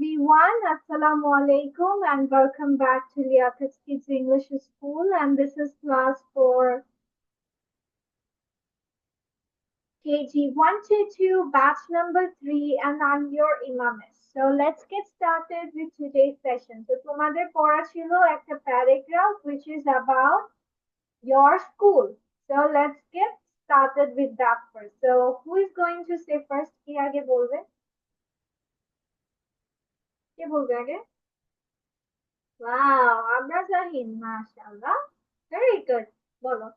everyone. Assalamu alaikum and welcome back to Liaquat Kids English School. And this is class for KG 122, batch number 3, and I'm your Imamis. So let's get started with today's session. So তোমাদের পড়া ছিল একটা paragraph which is about your school. So let's get started with that first. So who is going to say first? কি আগে বলবে? কে বলবে আগে? Wow, Abra Zahin, mashallah. Very good. বলো।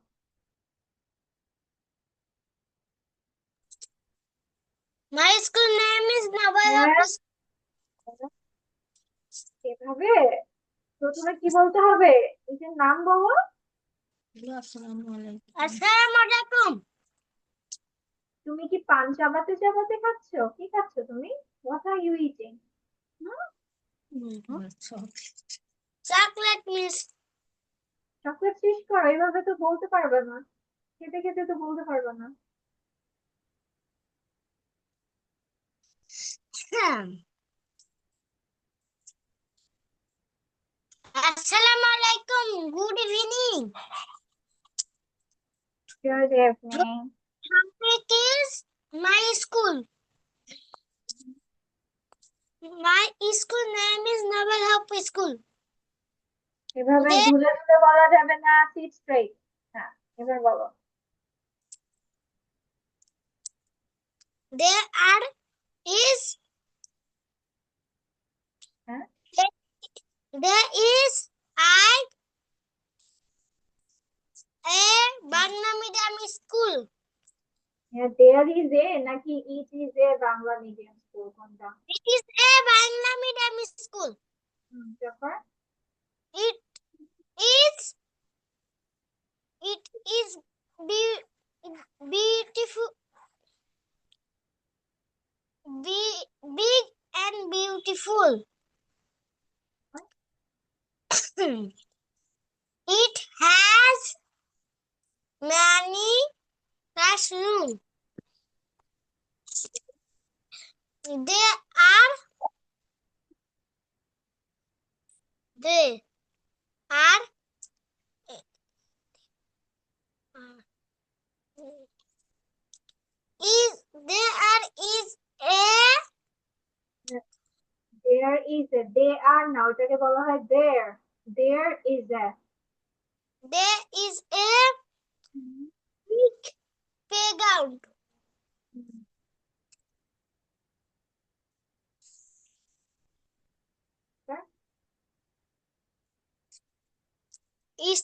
My school name is Nawal হ্যাঁ, Hafiz. এভাবে প্রথমে কি বলতে হবে? নিজের নাম বলো। Assalamu alaikum. তুমি কি পান চাবাতে চাবাতে খাচ্ছ? কি খাচ্ছ তুমি? What are you eating? Chocolate means chocolate শেষ করো, এভাবে তো বলতে পারবে না। খেতে খেতে তো বলতে পারবে না। Assalamu alaikum. Good evening. Good evening. Topic is my school. My school name is Nawal Hafiz School. এভাবে ঘুরে ঘুরে বলা যাবে না, sit straight. হ্যাঁ, এবার বলো। There is হ্যাঁ, there is a Bangla medium school. there is a নাকি it is a Bangla medium school কোনটা? It is a Bangla medium school. তারপর It is beautiful, big and beautiful. It has many classrooms. There are there is a they are না ওটাকে বলা হয় there is a big playground.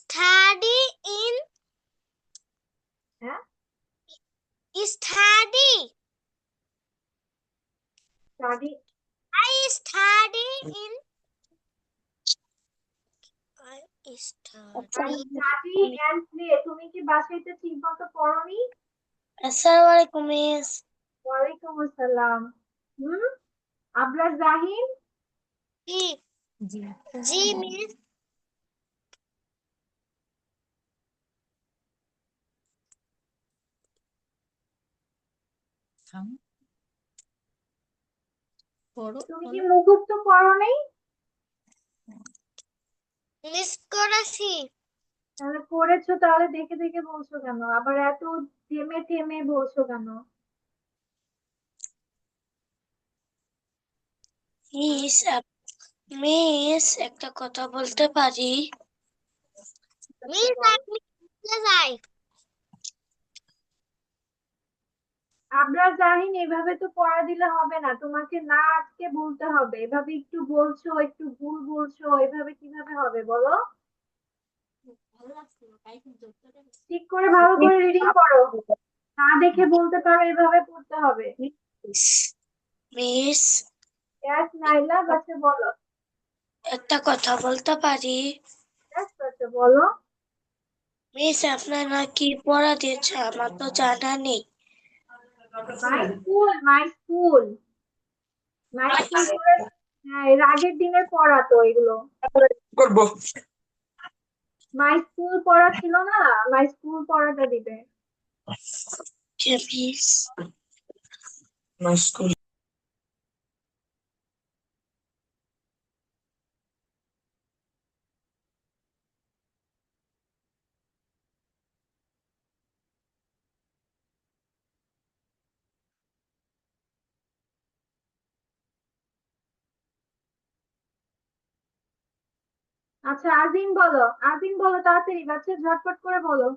Study in হ্যাঁ study. study I study in study and play তুমি কি বাসাইতে ঠিকমতো পড়োনি? Assalamu alaikum miss. ওয়ালাইকুম আসসালাম। আবরার জাহিন জি miss. তুমি কি মুখস্থ পড়োনি? মিস করেছি। তাহলে পড়েছো, তাহলে দেখে দেখে বলছো কেন? আবার এত থেমে থেমে বলছো কেন? মিস একটা কথা বলতে পারি? মিস আপনি যাই। আবরার জাহিন এভাবে তো পড়া দিলে হবে না, তোমাকে না আজকে বলতে হবে। এভাবে একটু বলছো, একটু ভুল বলছো, এভাবে কিভাবে হবে বলো? ঠিক করে ভালো করে রিডিং করো, না দেখে বলতে পারো, এভাবে পড়তে হবে। মিস ইয়াস নাইলা, বাচ্চা বলো। একটা কথা বলতে পারি? ইয়াস বাচ্চা বলো। মিস আপনারা কি পড়া দিয়েছে আমার তো জানা নেই। My school my school my school করে, হ্যাঁ এর আগের দিনের পড়া তো এগুলো। করবো মাই স্কুল পড়া ছিল না, মাই স্কুল পড়াটা দিবে। মিস মাই স্কুল আচ্ছা, আজিম বলো। আজিম বলো তাড়াতাড়ি, বাচ্চা ঝটপট করে বলো।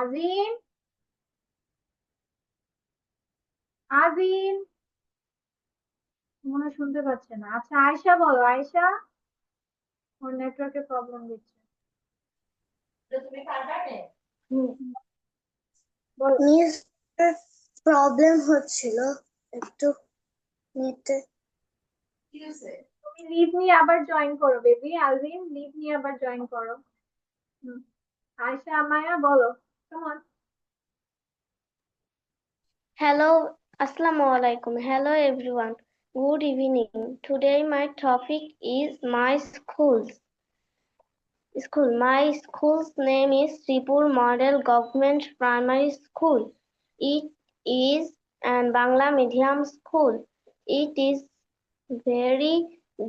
আজিম, আজিম মনে হয় শুনতে পাচ্ছে না। আচ্ছা, আয়শা বলো। আয়শা, ওর নেটওয়ার্কের প্রবলেম দিচ্ছে। বলো। মিস প্রবলেম হচ্ছিল একটু নিতে। তুমি লিভ নিয়ে আবার জয়েন করো বেবি। আলভিন, লিভ নিয়ে আবার জয়েন করো। হুম। আয়শা, মায়া বলো। কেমন? Hello, Assalamu alaikum. Hello everyone. Good evening. Today my topic is my school. My school's name is Sripur Model Government Primary School. It is an Bangla medium school. It is very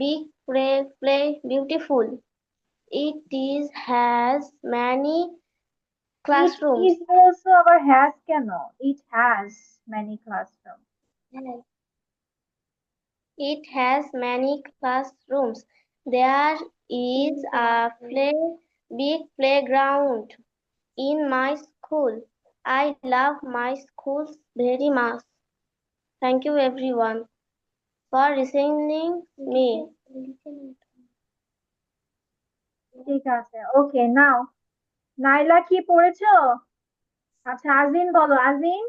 big, play beautiful. It is has many It classrooms. is also our has কেন? It has many classrooms. It has many classrooms. There is a big playground in my school. I love my school very much. Thank you everyone for listening me. ঠিক আছে, ওকে। নাও, নাইলা কি পড়েছো? আচ্ছা, আজিন বলো। আজিন,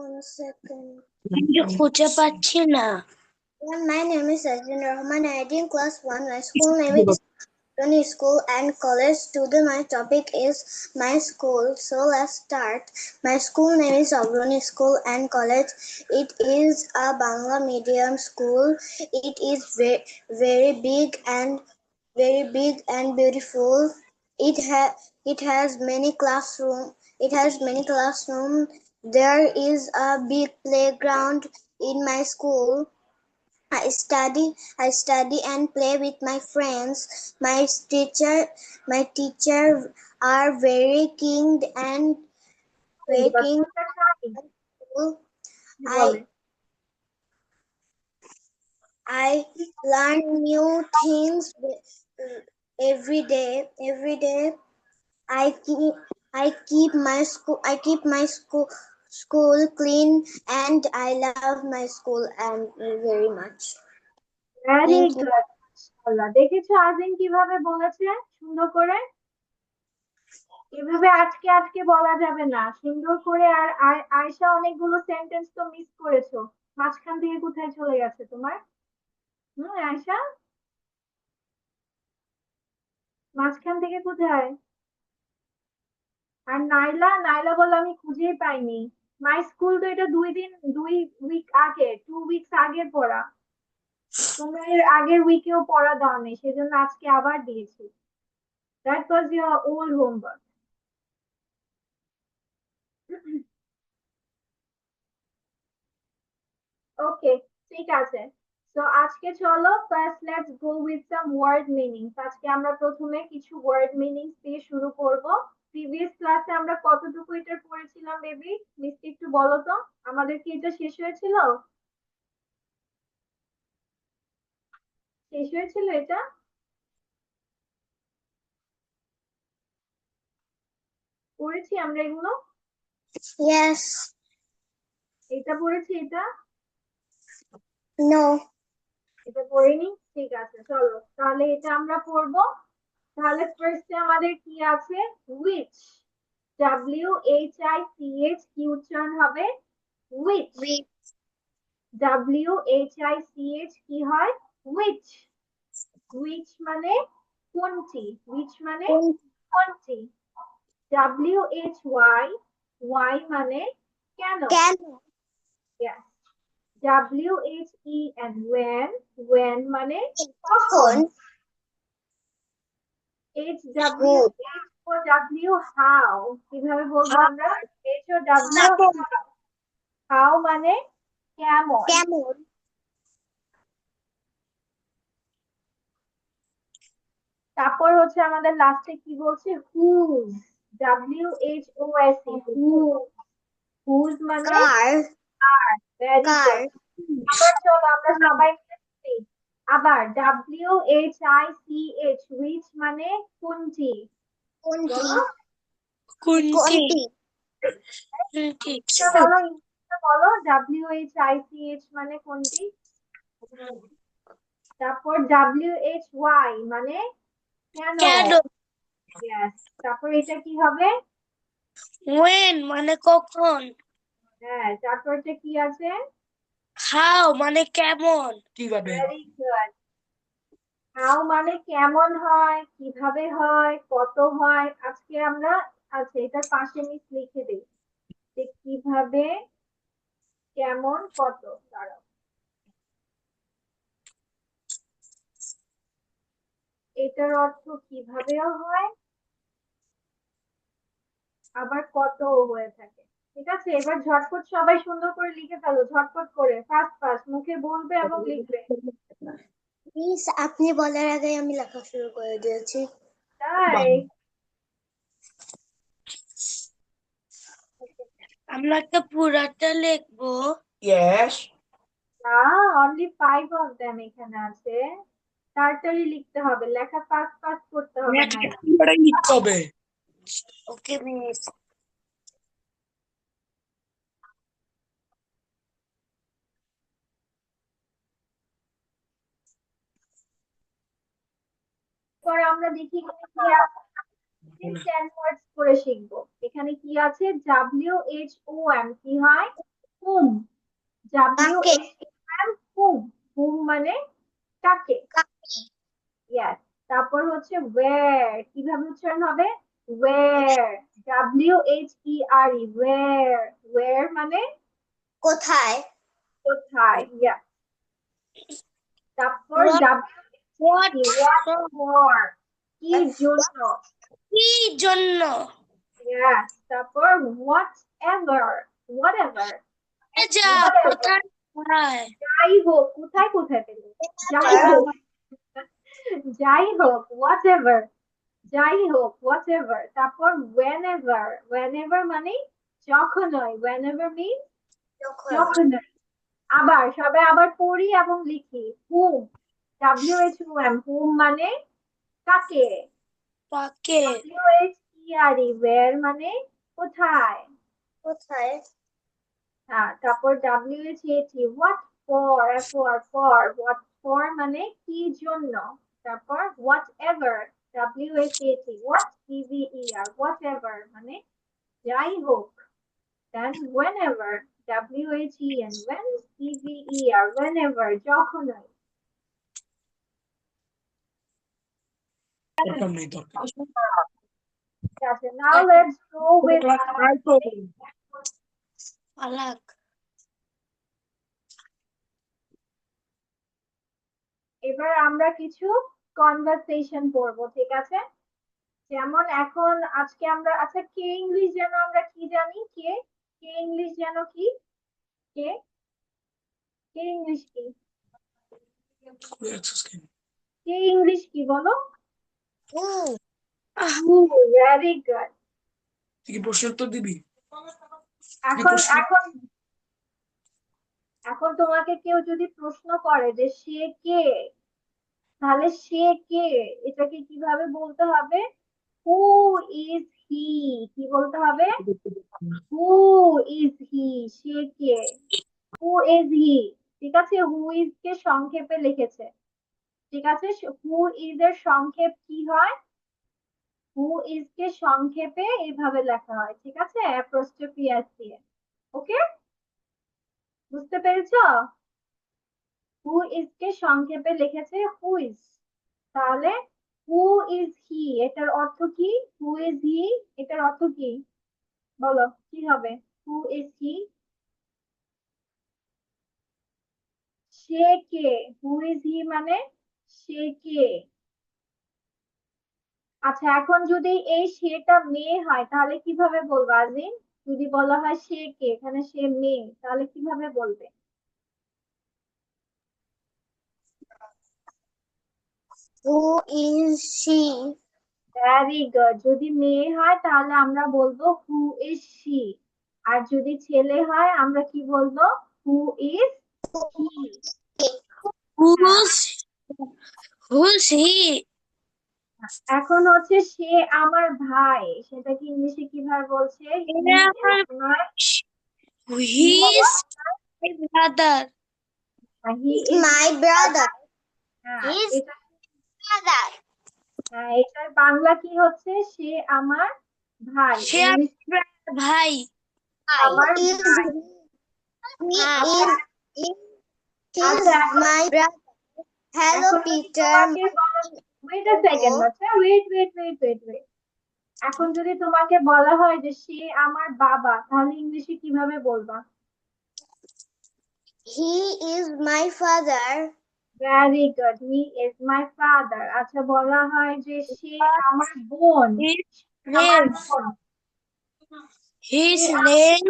One second. আমি খুঁজে পাচ্ছি না। My name is Sajin Rahman. I am in class 1. My school name is Bruni School and College. Today my topic is my school. So let's start. My school name is Bruni School and College. It is a Bangla medium school. It is very big and beautiful. It has many classroom. It has many classrooms. There is a big playground in my school. I study and play with my friends. My teacher are very kind and very kind. বাচ্চাটা খাই কি I বলে? I learn new things every day. Every day I keep my school clean and I love my school and very much. Very Thank you. Good, মাশাআল্লাহ। দেখেছো আজিন কিভাবে বলেছে সুন্দর করে? এভাবে আজকে আজকে বলা যাবে না, সুন্দর করে। আর আয়শা অনেকগুলো সেন্টেন্স তো মিস করেছো। মাঝখান থেকে কোথায় চলে গেছে তোমার? আয়শা, মাঝখান থেকে কোথায়? আর নাইলা, নাইলা বললো আমি খুঁজেই পাইনি। মাই স্কুল তো এটা 2 উইক আগে, 2 উইকস আগের পড়া। তোমরা এর আগের উইকেও পড়া দাওনি, সেজন্য আজকে আবার দিয়েছি। That was your old homework. Okay, ঠিক আছে। তো আজকে চলো first let's go with some word meanings. আজকে আমরা প্রথমে কিছু ওয়ার্ড মিনিংস দিয়ে শুরু করব। প্রিভিয়াস ক্লাসে আমরা কতটুকু এটা পড়েছিলাম বেবি? মিষ্টি একটু বলো তো, আমাদের কি এটা শেষ হয়েছিল? শেষ হয়েছিল এটা? পড়েছি আমরা এগুলো? Yes. এটা পড়েছি এটা? No. এটা পড়িনি? ঠিক আছে, চলো তাহলে এটা আমরা পড়বো। তাহলে ফার্স্টে আমাদের কি আছে? উইচ। WHICH কি উচ্চারণ হবে? উইচ। We. WHICH কি হয়? উইচ। উইচ মানে কোনটি, উইচ মানে কোনটি। WHY, ওয়াই মানে কেন। Can. Yes. WHEN, when, when মানে কখন। Phone. Who. HW, how, কিভাবে বলবো আমরা? HOW, Suppose. how মানে কেমন। Camel. তারপর হচ্ছে আমাদের লাস্টে কি বলছে? হুজ। WHOSE, whose মানে car, ভেরি car, গুড। আবার চলো আমরা সবাই মিলে বলি। আবার WHICH, which মানে কোনটি, kunti, বলো। কুন্তি kunti, কুন্তি ইংলিশে বলো, ইংলিশে বলো, WHICH মানে কোনটি। তারপর WHY মানে কেন। কেন Yes. তারপর এটা কি হবে। when মানে কখন হ্যাঁ, তারপর এটা কি আছে। how মানে কেমন কিভাবে ভেরি গুড। হাউ মানে কেমন হয়, কিভাবে হয়, কত হয়। আজকে আমরা, আচ্ছা এটার পাশে মিস লিখে দিই যে কিভাবে, কেমন, কত। দাঁড়াও, এটার অর্থ কিভাবেও হয়, আবার কতও হয়ে থাকে। ঠিক আছে, এবার ঝটপট সবাই সুন্দর করে লিখে ফেলো, ঝটপট করে, ফাস্ট ফাস্ট মুখে বলবে এবং লিখবে। miss আপনি বলার আগে আমি লেখা শুরু করে দিয়েছি। তাই আমরা একটা পুরাটা লিখবো yes না, অনলি 5 অফ দেম এখানে আছে। তাড়াতাড়ি লিখতে হবে, লেখা ফাস্ট ফাস্ট করতে হবে ভাইয়া। পুরাটাই লিখতে হবে ওকে মিস পরে আমরা দেখি এখানে কি আছে। 10 ওয়ার্ডস করে শিখবো। এখানে কি আছে, WHOM কি হয়, হুম। কাকে, WHOM হুম, হুম মানে কাকে। কাকে, ইয়েস। তারপর হচ্ছে ওয়্যার, কিভাবে উচ্চারণ হবে, ওয়্যার, WHERE, ওয়্যার, ওয়্যার মানে কোথায়, কোথায়। ইয়েস। তারপর what what WHT, what for, কি জন্য। কি জন্য ইয়েস। তারপর whatever, whatever, যা whatever, কোথায় কোথায় যাই হোক, কোথায় কোথায় পেলে, যাই হোক, যাই হোক, whatever, যাই হোক, whatever। তারপর whenever, whenever মানে যখনই, whenever means যখন, যখনই। আবার সবাই আবার পড়ি এবং লিখি। whom, WHOM, whom মানে কাকে। কাকে WHERE, where মানে কোথায়। কোথায়, হ্যাঁ, তারপর WHAT, what for, for, what for মানে কি জন্য। তারপর whatever, WHAT, what, EVER, whatever মানে যাই হোক। Then whenever, WHEN, when, EVER, whenever, যখনই। দরকার নেই দরকার ঠিক আছে, now let's go with পালাক এবার আমরা কিছু কনভারসেশন পড়বো। ঠিক আছে, যেমন এখন আজকে আমরা, আচ্ছা কে ইংলিশ যেন আমরা কি জানি, কে, কে ইংলিশ যেন কি, কে, কে ইংলিশ কি, কে ইংলিশ কি বলো। হু, ভেরি গুড। তুই কি প্রশ্ন উত্তর দিবি এখন এখন এখন তোমাকে কেউ যদি প্রশ্ন করে যে সে কে, তাহলে সে কে, এটাকে কিভাবে বলতে হবে, হু ইজ হি, কি বলতে হবে, who is he, say K, who is he. ঠিক আছে, হু ইজ কে সংক্ষেপে লিখেছে। ঠিক আছে, হু ইজ এর সংক্ষেপ কি হয়, হু ইজ কে সংক্ষেপে এইভাবে লেখা হয়। ঠিক আছে, অ্যাপোস্ট্রফি এস দিয়ে। ওকে, বুঝতে পেরেছো। হু ইজ কে সংক্ষেপে লিখেছে হু ইজ। তাহলে হু ইজ হি, এটার অর্থ কি, হু ইজ হি, এটার অর্থ কি বলো, কি হবে, who is he, say K, who is he মানে সে কে। আচ্ছা, এখন যদি এই সেটা মেয়ে হয় তাহলে কিভাবে বলবো আজিম, যদি বলা হয় সে কে, এখানে সে মেয়ে, তাহলে কিভাবে বলবে। who is she, very good. যদি মেয়ে হয় তাহলে আমরা বলবো হু ইজ শি, আর যদি ছেলে হয় আমরা কি বলবো? Who is he. হ্যাঁ, Who's who's he? এখন হচ্ছে সে আমার ভাই, সেটাকে ইংলিশে কিভাবে বলছে? He is my, He's my brother. He He's is my my brother. Brother. হ্যাঁ, He's এটা, brother. হ্যাঁ, এটার বাংলা কি হচ্ছে? সে আমার ভাই। সে ইংলিশ আমার ভাই। আমার He is ভাই। he আচ্ছা, is he is আচ্ছা, এখন my brother. Hello, এখন যদি Peter. তোমাকে বলা, ওয়েট আ সেকেন্ড বাচ্চা, ওয়েট। এখন যদি তোমাকে বলা হয় যে সে আমার বাবা, তাহলে ইংলিশে কিভাবে বলবা? He is my father. Very good, he is my father. আচ্ছা, বলা হয় যে সে আমার বোন, His আমার name. বোন, His say name.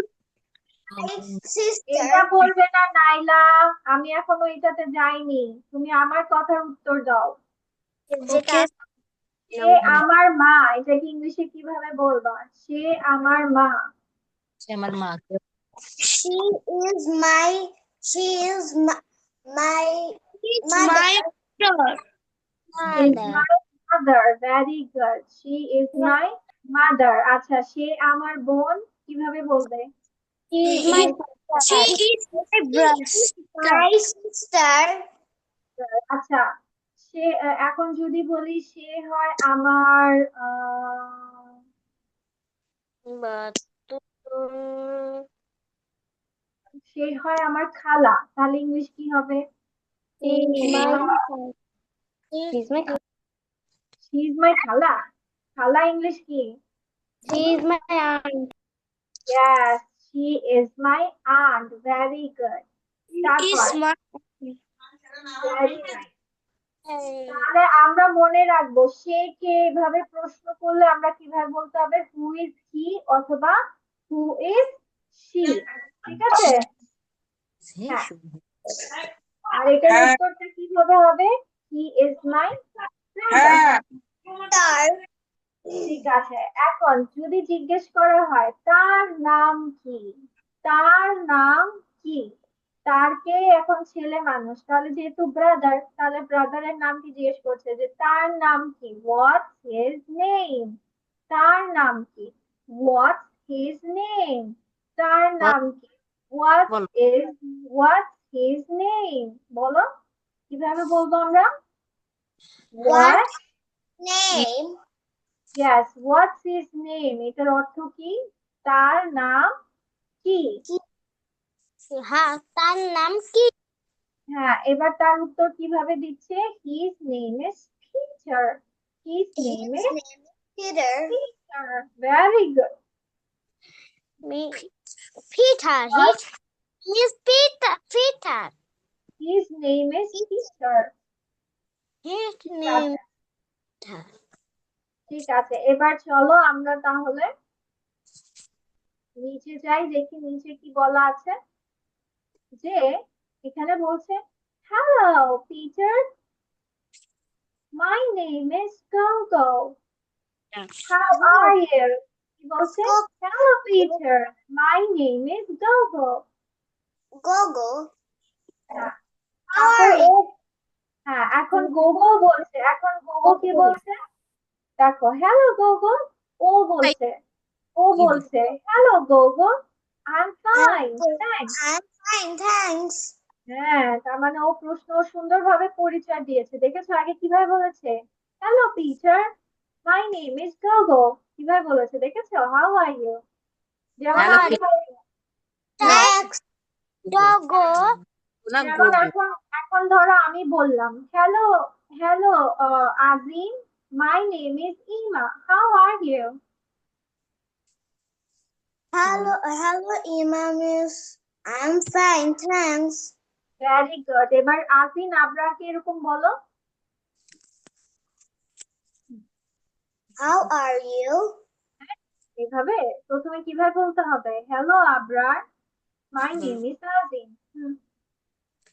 My sister. এটা বলবে না নাইলা, আমি এখনো এটাতে যাইনি, তুমি আমার কথার উত্তর দাও। Okay. সে আমার মা, এটাকে ইংলিশে কিভাবে বলবা? সে আমার মা। She is my. She is my He's mother. my brother. Is my mother. Very good. She is my mother. আচ্ছা, সে আমার বোন কিভাবে বলবে? She is He, my she sister. is my brother. My sister. আচ্ছা, সে এখন যদি বলি সে হয় আমার But সে হয় আমার খালা, তাহলে ইংলিশ কি হবে? she's my She is my খালা। খালা ইংলিশ কি? she's my aunt. Yes, she is my aunt. Very good. He তারপর, is my. very nice. তাহলে আমরা মনে রাখবো সে কে, এভাবে প্রশ্ন করলে আমরা কিভাবে বলতে হবে? হু ইজ হি অথবা হু ইজ শি। ঠিক আছে? হ্যাঁ, আর এটার উত্তরটা কিভাবে হবে? He is my brother. ঠিক আছে, এখন যদি জিজ্ঞেস করা হয় তার নাম কি, তার নাম কি, তার কে এখন ছেলে মানুষ, তাহলে যেহেতু ব্রাদার, তাহলে ব্রাদারের নাম কি জিজ্ঞেস করছে যে তার নাম কি? হোয়াটস হিজ নেম। তার নাম কি? হোয়াটস হিজ নেম। তার নাম কি? হোয়াটস হিজ নেম। বলো, কিভাবে বলবো আমরা? What what, name? Yes, what's his name? এটার অর্থ কি? তার নাম কি? হ্যাঁ, তার নাম কি? হ্যাঁ, এবার তার উত্তর কিভাবে দিচ্ছে? His name is Peter. His name His is name is Peter. Peter. Very good. Me. Peter. He is Peter. Peter. His name is Peter. His ঠিক name. আছে, ঠিক আছে। এবার চলো আমরা তাহলে নিচে যাই, দেখি নিচে কি বলা আছে। যে এখানে বলছে, hello Peter, my name is Gogo, How are you? কি বলছে? Hello Peter, my name is Gogo. Gogo. হ্যাঁ, How তারপর are you? হ্যাঁ, এখন গোগো বলছে, এখন গোগো কি বলছে? দেখো, হ্যালো গোগো, ও বলছে, hello গোগো, I'm fine, thanks. I'm fine, thanks. হ্যাঁ, তার মানে ও প্রশ্ন সুন্দরভাবে পরিচয় দিয়েছে, দেখেছো আগে কিভাবে বলেছে? Hello Peter, my name is Gogo, কিভাবে বলেছে দেখেছো? How are you. যেমন How are আমি you? হ্যাঁ, Next. Gogo. যেমন এখন ধরো আমি বললাম, hello hello Azim, my name is Ima, how are you. Hello, Imam is. I'm fine, thanks. Very good. এবার আজিম আবরারকে এরকম বলো, How are you? এভাবে প্রথমে কিভাবে বলতে হবে? Hello Abrar, my name is Azim.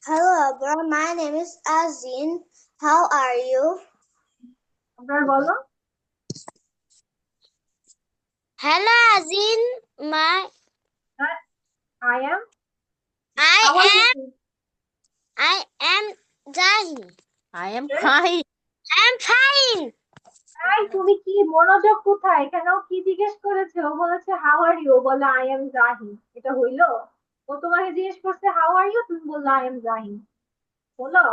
Hello, Abra. My name is Azin. How are you? Abrar বলো, Hello, Azin. I am. I How are am. you? I am Zahin. I am fine. I am fine. এই তুমি কি মনোযোগ কোথায়? এখানে ও কি জিজ্ঞেস করেছে? ও বলেছে হাউ আর ইউ, বলে আই এম জাহিন। এটা হইলো? ও তোমাকে জিজ্ঞেস করছে হাউ আর ইউ, তুমি বললো আই এম জাহিন। হলো?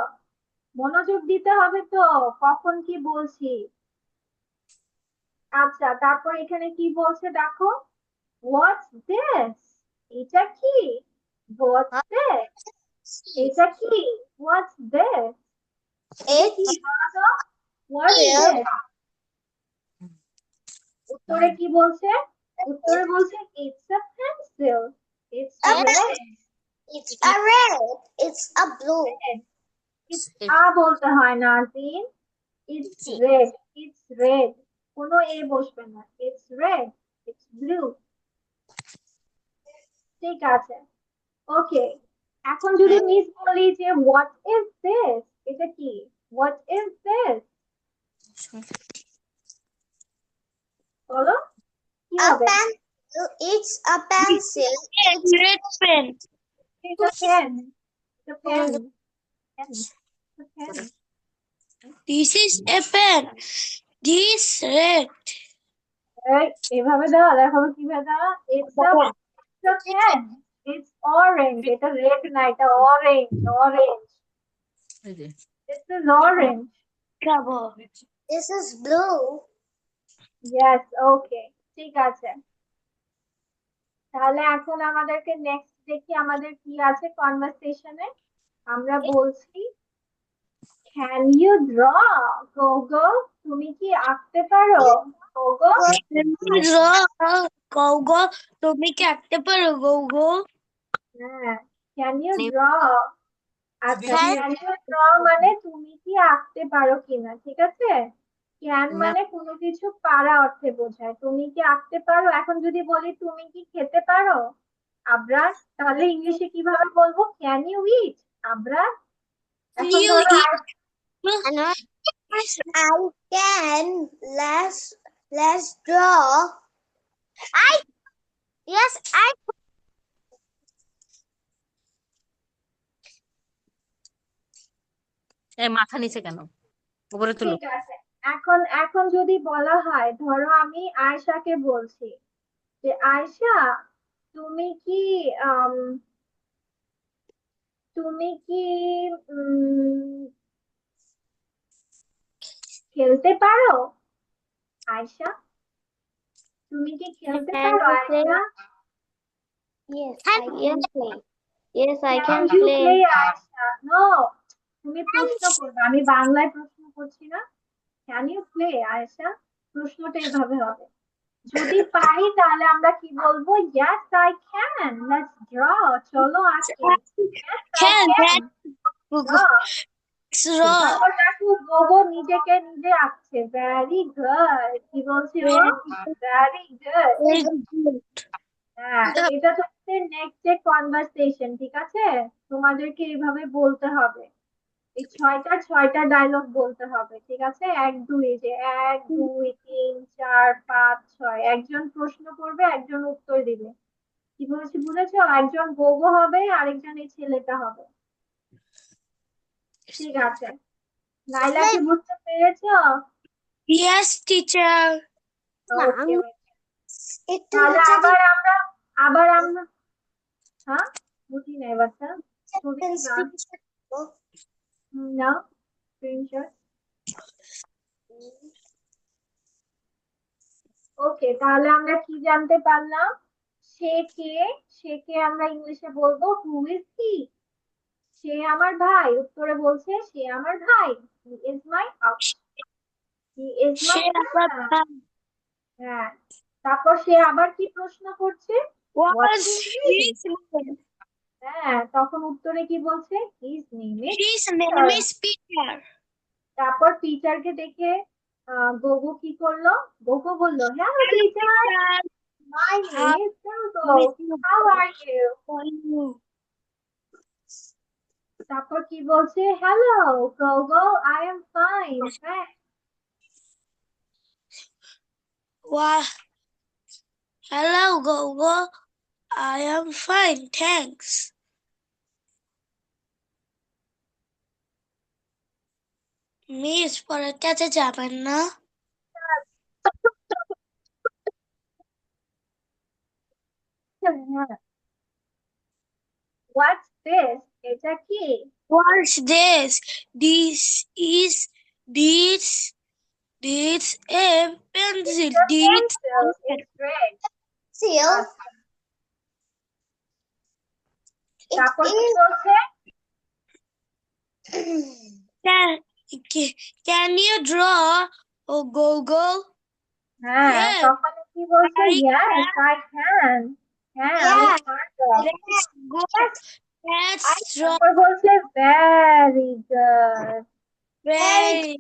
মনোযোগ দিতে হবে তো, কখন কি বলছি। আচ্ছা, তারপর এখানে কি বলছে দেখো, হোয়াটস দিস, এটা কি, হোয়াটস দিস, এটা কি, হোয়াটস দিস, এটা কি বলো তো, হোয়াটস দিস। উত্তরে কি বলছে? উত্তরে বলছে it's a pencil, it's red, It's a red. It's a blue. It's a বলতে হয় না আজিন, ইটস রেড, ইটস রেড, কোনো এ বসবে না, ইটস রেড, ইটস ব্লু। ঠিক আছে, ওকে। এখন যদি মিস বলি যে হোয়াট ইজ দিস, এটা কি, হোয়াট ইজ দিস, বলো কি A হবে? pencil. It's a pencil. Red pen. এটা পেন, এটা pen, pen, pen. This is a pen. This red. এই এভাবে দেওয়া, দেখো কিভাবে দেওয়া, it's a pen, it's orange, এটা রেড না, এটা অরেঞ্জ, অরেঞ্জ, এই যে, this is orange. Cover. This is blue. Yes, okay, ঠিক আছে। তাহলে এখন আমাদেরকে নেক্সট দেখি আমাদের কি আছে কনভারসেশনে। আমরা বলছি ক্যান ইউ ড্র, গোগো, তুমি কি আঁকতে পারো, গোগো? Gogo, তুমি কি আঁকতে পারো গোগো? হ্যাঁ, ক্যান ইউ ড্র। আচ্ছা, হ্যাঁ। ক্যান ইউ ড্র মানে তুমি কি আঁকতে পারো কিনা, ঠিক আছে। ক্যান মানে কোনো কিছু পারা অর্থে বোঝায়, তুমি কি আঁকতে পারো। এখন যদি বলি তুমি কি খেতে পারো, আবরার, তাহলে ইংলিশে কিভাবে বলবো, ক্যান ইউ ইট, আবরার। এখন You ধরো eat. I can. Let's draw. Yes, I. এই মাথা নিচে কেন? উপরে তুলো। ঠিক আছে, এখন এখন যদি বলা হয়, ধরো আমি আয়শাকে বলছি যে আয়শা, তুমি কি আম, তুমি কি খেলতে পারো, আয়শা, তুমি কি খেলতে Can পারো, you play? Ayesha? Yes, I can play. Yes, I can can you play. Play, Ayesha? No, তুমি প্রশ্ন করবে, আমি বাংলায় প্রশ্ন করছি না। ক্যান ইউ প্লে, আয়শা, প্রশ্নটা এভাবে হবে। যদি পারি তাহলে আমরা কি বলবো, yes I can, let's draw, চলো আঁকি, yes I Can can draw. draw. তারপর দেখো গোগো নিজেকে নিজে আঁকছে, ভেরি গুড, কি বলছে ও, ভেরি গুড। Very good. হ্যাঁ, এটা হচ্ছে নেক্সট ডে কনভারসেশন, ঠিক আছে। তোমাদেরকে এইভাবে বলতে হবে, এই ছয়টা ডায়লগ বলতে হবে, ঠিক আছে। এক দুই, যে এক দুই তিন চার পাঁচ ছয়, একজন প্রশ্ন করবে, একজন উত্তর দিবে। কি বলেছি বুঝেছো, একজন গোগো হবে, আরেকজন এই ছেলেটা হবে, ঠিক আছে। নাইলা কি বুঝতে পেরেছো? Yes, teacher. ওকে, It তাহলে was আবার আমরা হ্যাঁ, বুঝি নাই বাচ্চা, ছবি না, না, স্ক্রিনশট। ওকে, তাহলে আমরা কি জানতে পারলাম, সে কে, সে কে আমরা ইংলিশে বলবো হু ইজ হি, সে আমার ভাই, উত্তরে বলছে সে আমার ভাই, he is my he is my brother. হ্যাঁ, তারপর সে আবার কি প্রশ্ন করছে, What's his his name? হ্যাঁ, তখন উত্তরে কি বলছে, his name is His name is Peter. তারপর টিচারকে দেখে গোগো কি করলো, গোগো বললো hello teacher, my name is Gogo, how are you. তারপর কি বলছে, hello Gogo, I am fine, Wow. Hello, Gogo. I am fine, thanks. Miss, পরেরটা যে যাবেন না? What's this? এটা কি? What's this? This is a pencil. It's a pencil. It's red. Seal. আচ্ছা, It তারপর কি is. বলছে? Can you draw? Oh, Gogo. হ্যাঁ, Yes, তখন কি বলছে? I Yes, I can. হ্যাঁ, আমি Yeah. পারবো। Let's go. Yes, Let's draw. তারপর বলছে very good. Very.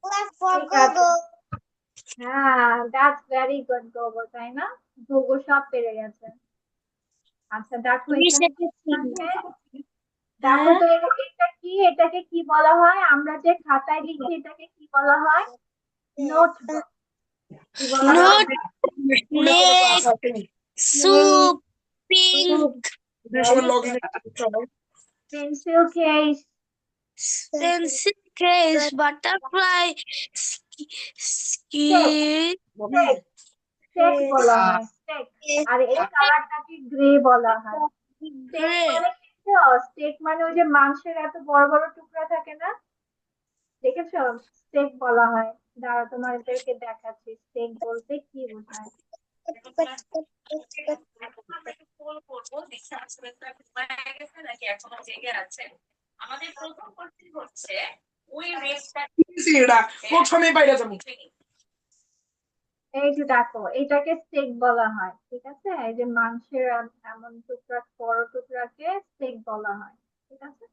Clap for ঠিক আছে। Gogo. হ্যাঁ, that's very good গোগো, তাই না? গোগো সব পেরে গেছে। আচ্ছা, দেখো Miss, এখানে কি এটা আছে? কি? দেখো হ্যাঁ? তো এটা কি? এটাকে কি বলা হয়? আমরা যে খাতায় লিখি এটাকে কি বলা হয়? নোটবুক। কি বলা হয়? Note. Next. Soup. Pink. Pencil case. Pencil case. Butterfly. Ski. Stake বলা হয় স্টেক। আর এই কালারটাকে গ্রে বলা হয়। Stake Gray. মানে কি? স্টেক মানে ওই যে মাংসের এত বড় বড় টুকরা থাকে না, দেখেছো? স্টেক বলা হয়। দাঁড়াও তোমাদেরকে দেখাচ্ছি স্টেক বলতে কি বোঝায়। এই যে দেখো এটাকে স্টেক বলা হয়, ঠিক আছে? এই যে মাংসের এমন টুকরা বড় টুকরাকে স্টেক বলা হয়, ঠিক আছে?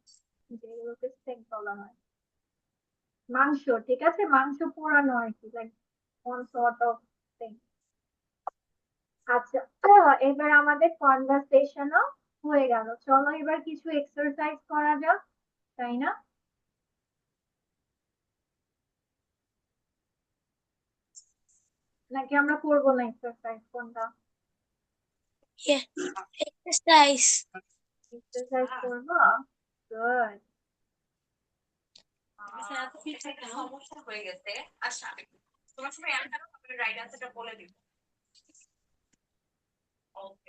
যেগুলোকে স্টেক বলা হয় মাংস, ঠিক আছে? মাংস পোড়ানো আর কি, like one sort of thing. আচ্ছা, তো এবার আমাদের কনভারসেশনও হয়ে গেল, চলো এবার কিছু এক্সারসাইজ করা যাক, তাই না? নাকি আমরা করবো না এক্সারসাইজ? কোনটা? Yeah. Exercise. এক্সারসাইজ করবো, গুড।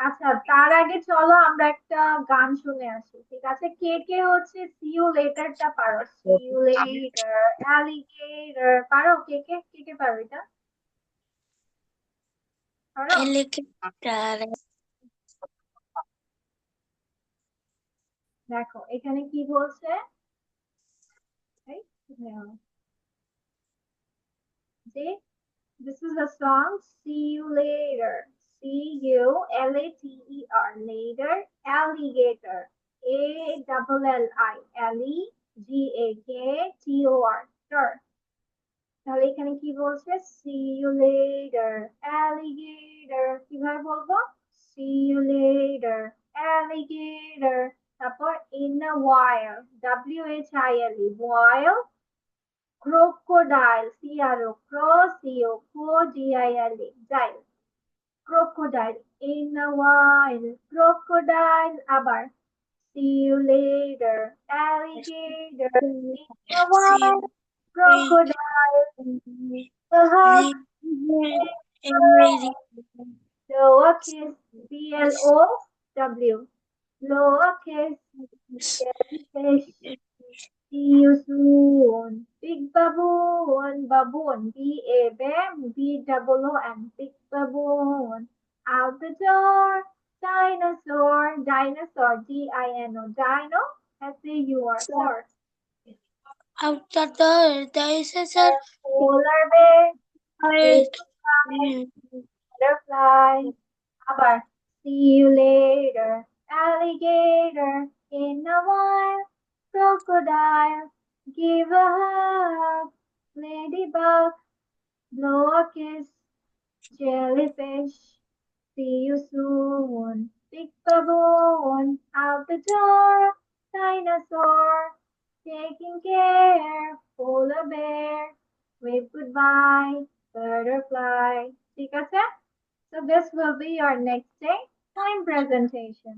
আচ্ছা, তার আগে চলো আমরা একটা গান শুনে আসি, ঠিক আছে? কে কে হচ্ছে সি ইউ লেটারটা পারো? সি ইউ লেটার, অ্যালিগেটর পারো? কে কে কে কে পারো এটা? পারো? Helicopter. দেখো এখানে কি বলছে, এই, হ্যাঁ, যে this is a song. See you later. C-U-L-A-T-E-R. Later. Alligator. A-double-L-I. L-E-G-A-K-T-O-R. Sure. তাহলে এখানে কি বলছে? See you later. Alligator. কিভাবে বলবো? See you later. Alligator. তারপর in a while. W-H-I-L-E. While. Crocodile, C-R-O, C-O-D-I-L-E, dial, crocodile, in a while, crocodile, abar, see you later, alligator, in a while, crocodile, the hug, blow a kiss, B-L-O-W, blow a kiss, jellyfish, see you soon. Big baboon, baboon, B-A-B-B-O-O-N, big baboon. Out the door, dinosaur, dinosaur, D-I-N-O, dino, S-A-U-R, sir. Out the door, there is a Polar bear, child. butterfly, abar, see you later, alligator, in a while, crocodile, give a hug, ladybug, blow a kiss, jellyfish, see you soon, big baboon, out the door, dinosaur, taking care, polar bear, wave goodbye, butterfly. ঠিক আছে? So this will be your next day poem presentation.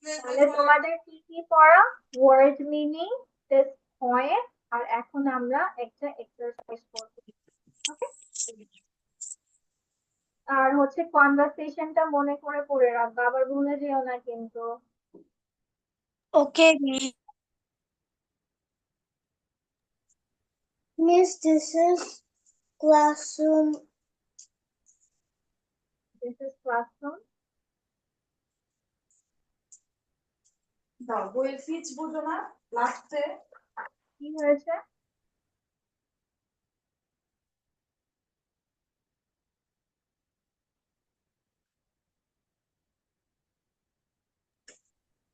তাহলে তোমাদের কি কি পড়া? Word meaning, this poem, আর এখন আমরা একটা এক্সারসাইজ করব। ওকে? আর হচ্ছে কনভারসেশনটা মনে করে পড়ে রাখবা, আবার ভুলে যেও না কিন্তু। Okay, Miss. Miss, this is classroom. This is classroom. বইয়ের ফিজ বুঝো না লাস্টে কি হয়েছে?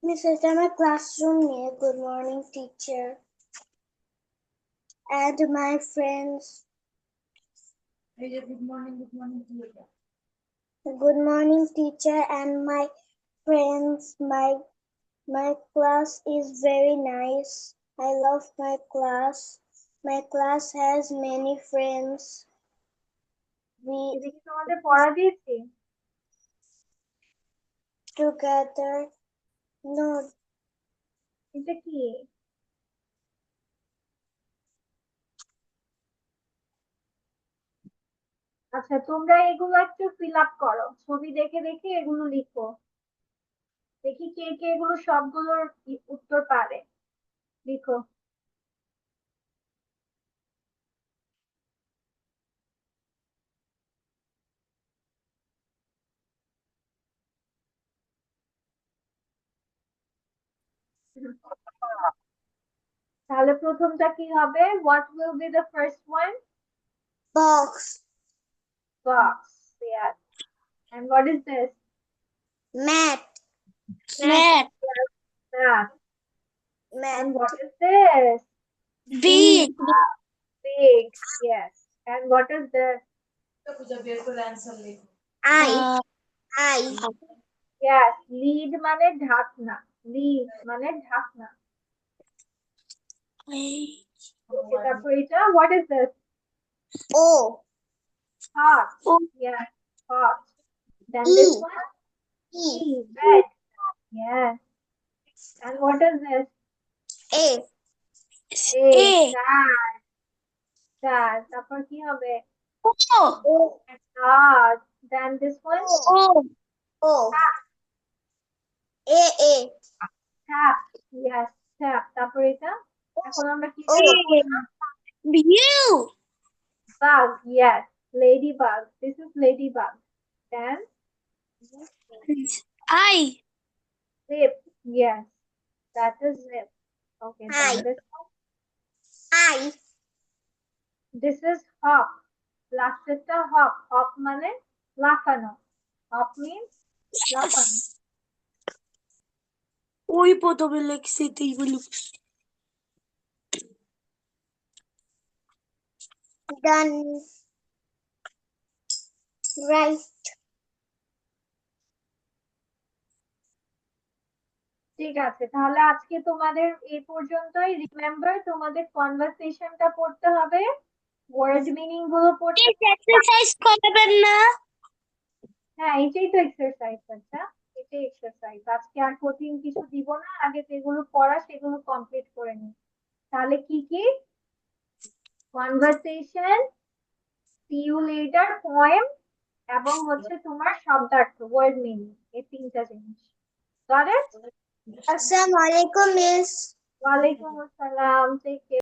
Miss, it's my classroom near. Good morning, teacher. And my friends. এই যে গুড মর্নিং কি এটা Good morning, teacher, and my friends. My class is very nice. I love my class. My class has many friends. We এটা কি তোমাদের পড়া দিয়েছি? together. No, এটা কি? আচ্ছা, তোমরা এগুলো একটু ফিল আপ করো, ছবি দেখে দেখে এগুলো লিখো। দেখি কে কে এগুলো সবগুলোর উত্তর পারে। লিখো। তাহলে প্রথমটা কি হবে? What will be the first one? box. Box. Yes. And what is this? Mat. Mat. Mat. Mat. And what is this? Big. Big. Yes. And what is this? পূজা বের করে অ্যানসার লিখো I. Yes. Lead মানে ঢাকনা। Lead মানে ঢাকনা। Okay, তারপর এটা, what is this? O. Hot. Oh. Yes. Hot. Then E. this one? E. E. Bed. Yes. And what is this? A. A. A. Sad. Sad. তারপর কি হবে? Oh. O. God. Then this one? Oh. O. A. A. Tap. Yes. Tap. তারপর এটা? এখন আমরা কি O. View. Bug. Yes. Ladybug. This is ladybug. Then I. zip. Yes. That is zip. Okay. Then I. this one? I. This is hop. Last is the hop. Hop মানে লাফানো. Hop means লাফানো. ওই প্রথমে লেখছি তুই বলি Done. Right. ঠিক আছে, তাহলে আজকে তোমাদের এই পর্যন্তই। রিমেম্বার, তোমাদের কনভারসেশনটা পড়তে হবে, ওয়ার্ড মিনিং গুলো পড়তে। এক্সারসাইজ করবেন না হ্যাঁ, এটাই তো এক্সারসাইজ। আচ্ছা, এটাই এক্সারসাইজ। আজকে আর কঠিন কিছু দিব না, আগে যেগুলো পড়া সেগুলো কমপ্লিট করে নি। তাহলে কি কি? কনভারসেশন, সি ইউ লেটার, পোয়েম, এবং হচ্ছে তোমার শব্দার্থ, ওয়ার্ড মিনিং, এই তিনটা জিনিস। Got it? Assalamualaikum, Miss. ওয়ালাইকুম আসসালাম। Take care.